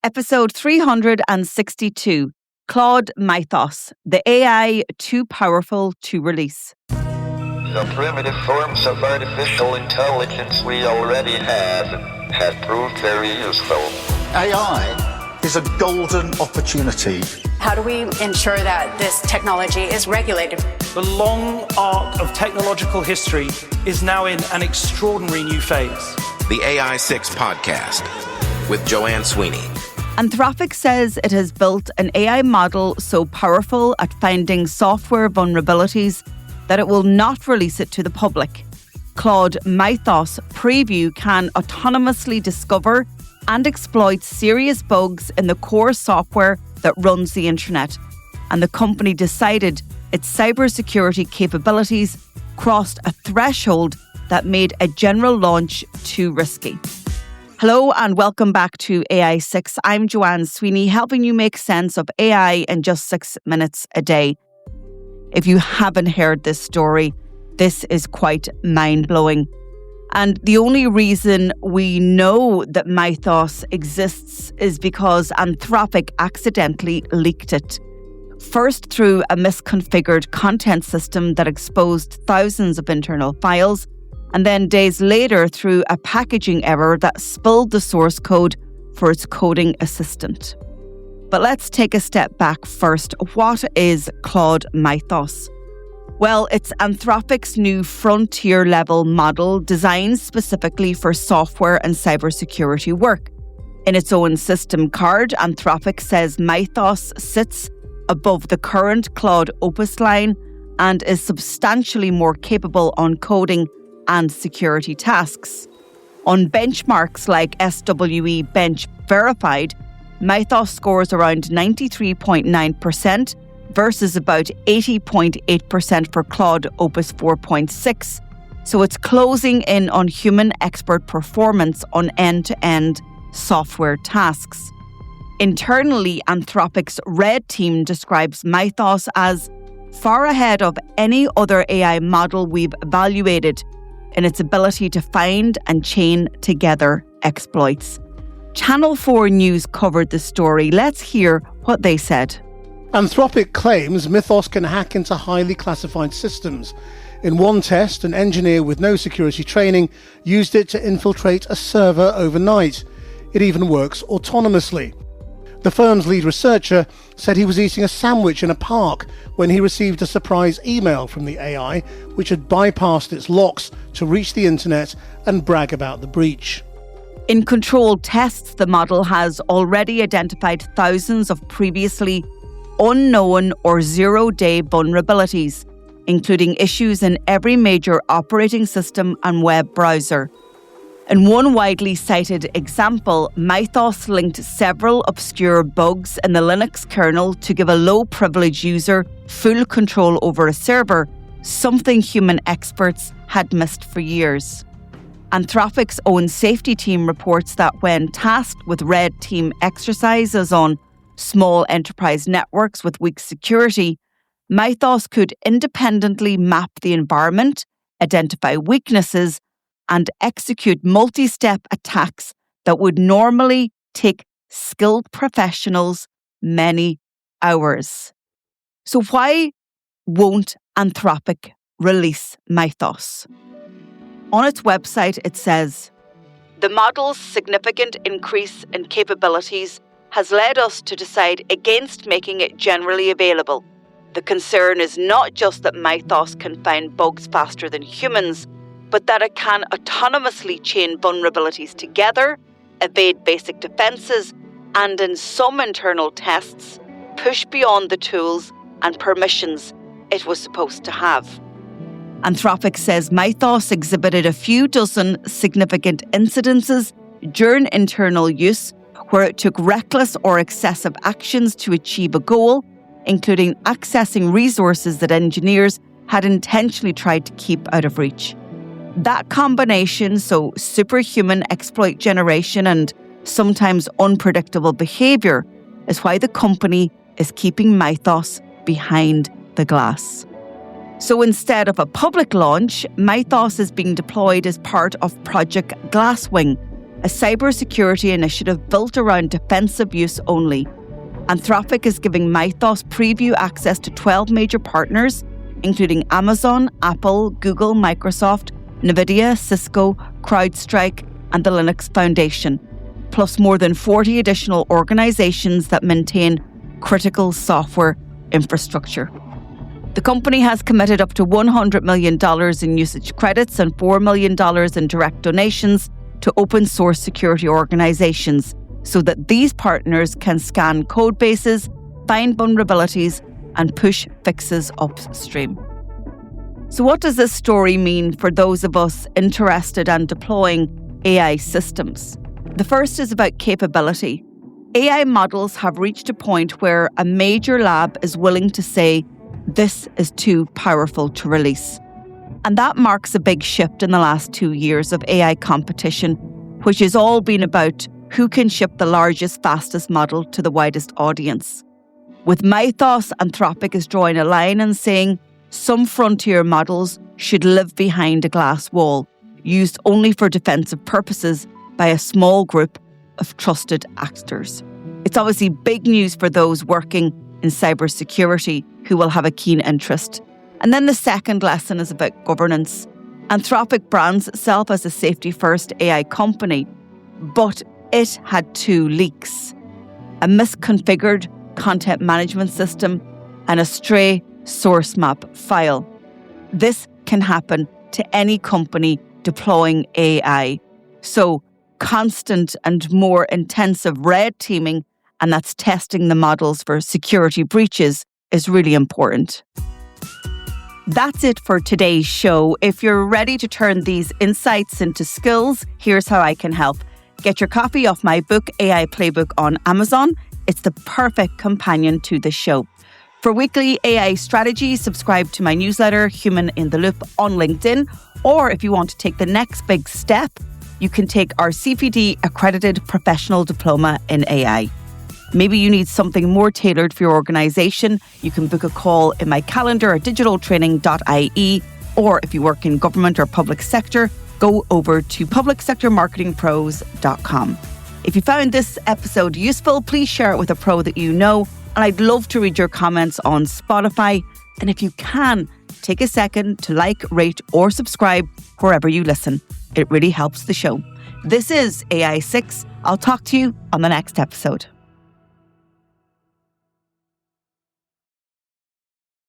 Episode 362, Claude Mythos, the AI too powerful to release. The primitive forms of artificial intelligence we already have proved very useful. AI is a golden opportunity. How do we ensure that this technology is regulated? The long arc of technological history is now in an extraordinary new phase. The AI 6 podcast with Joanne Sweeney. Anthropic says it has built an AI model so powerful at finding software vulnerabilities that it will not release it to the public. Claude Mythos preview can autonomously discover and exploit serious bugs in the core software that runs the internet. And the company decided its cybersecurity capabilities crossed a threshold that made a general launch too risky. Hello and welcome back to AI 6. I'm Joanne Sweeney, helping you make sense of AI in just 6 minutes a day. If you haven't heard this story, this is quite mind-blowing. And the only reason we know that Mythos exists is because Anthropic accidentally leaked it. First through a misconfigured content system that exposed thousands of internal files, and then days later through a packaging error that spilled the source code for its coding assistant. But let's take a step back first. What is Claude Mythos? Well, it's Anthropic's new frontier-level model designed specifically for software and cybersecurity work. In its own system card, Anthropic says Mythos sits above the current Claude Opus line and is substantially more capable on coding and security tasks. On benchmarks like SWE Bench Verified, Mythos scores around 93.9% versus about 80.8% for Claude Opus 4.6. So it's closing in on human expert performance on end-to-end software tasks. Internally, Anthropic's Red team describes Mythos as far ahead of any other AI model we've evaluated in its ability to find and chain together exploits. Channel 4 News covered the story. Let's hear what they said. Anthropic claims Mythos can hack into highly classified systems. In one test, an engineer with no security training used it to infiltrate a server overnight. It even works autonomously. The firm's lead researcher said he was eating a sandwich in a park when he received a surprise email from the AI, which had bypassed its locks to reach the internet and brag about the breach. In controlled tests, the model has already identified thousands of previously unknown or zero-day vulnerabilities, including issues in every major operating system and web browser. In one widely cited example, Mythos linked several obscure bugs in the Linux kernel to give a low-privilege user full control over a server, something human experts had missed for years. Anthropic's own safety team reports that when tasked with red team exercises on small enterprise networks with weak security, Mythos could independently map the environment, identify weaknesses, and execute multi-step attacks that would normally take skilled professionals many hours. So why won't Anthropic release Mythos? On its website, it says, "The model's significant increase in capabilities has led us to decide against making it generally available. The concern is not just that Mythos can find bugs faster than humans, but that it can autonomously chain vulnerabilities together, evade basic defenses, and in some internal tests, push beyond the tools and permissions it was supposed to have." Anthropic says Mythos exhibited a few dozen significant incidences during internal use where it took reckless or excessive actions to achieve a goal, including accessing resources that engineers had intentionally tried to keep out of reach. That combination, so superhuman exploit generation and sometimes unpredictable behavior, is why the company is keeping Mythos behind the glass. So instead of a public launch, Mythos is being deployed as part of Project Glasswing, a cybersecurity initiative built around defensive use only. Anthropic is giving Mythos preview access to 12 major partners, including Amazon, Apple, Google, Microsoft, NVIDIA, Cisco, CrowdStrike, and the Linux Foundation, plus more than 40 additional organizations that maintain critical software infrastructure. The company has committed up to $100 million in usage credits and $4 million in direct donations to open source security organizations so that these partners can scan code bases, find vulnerabilities, and push fixes upstream. So what does this story mean for those of us interested in deploying AI systems? The first is about capability. AI models have reached a point where a major lab is willing to say, this is too powerful to release. And that marks a big shift in the last 2 years of AI competition, which has all been about who can ship the largest, fastest model to the widest audience. With Mythos, Anthropic is drawing a line and saying some frontier models should live behind a glass wall, used only for defensive purposes by a small group of trusted actors. It's obviously big news for those working in cybersecurity who will have a keen interest. And then the second lesson is about governance. Anthropic brands itself as a safety-first AI company, but it had 2 leaks: a misconfigured content management system and a stray source map file. This can happen to any company deploying AI. So constant and more intensive red teaming, and that's testing the models for security breaches, is really important. That's it for today's show. If you're ready to turn these insights into skills, here's how I can help. Get your copy of my book, AI Playbook, on Amazon. It's the perfect companion to the show. For weekly AI strategy, subscribe to my newsletter, Human in the Loop, on LinkedIn. Or if you want to take the next big step, you can take our CPD accredited professional diploma in AI. Maybe you need something more tailored for your organization. You can book a call in my calendar at digitaltraining.ie. Or if you work in government or public sector, go over to publicsectormarketingpros.com. If you found this episode useful, please share it with a pro that you know. And I'd love to read your comments on Spotify. And if you can, take a second to like, rate, or subscribe wherever you listen. It really helps the show. This is AI6. I'll talk to you on the next episode.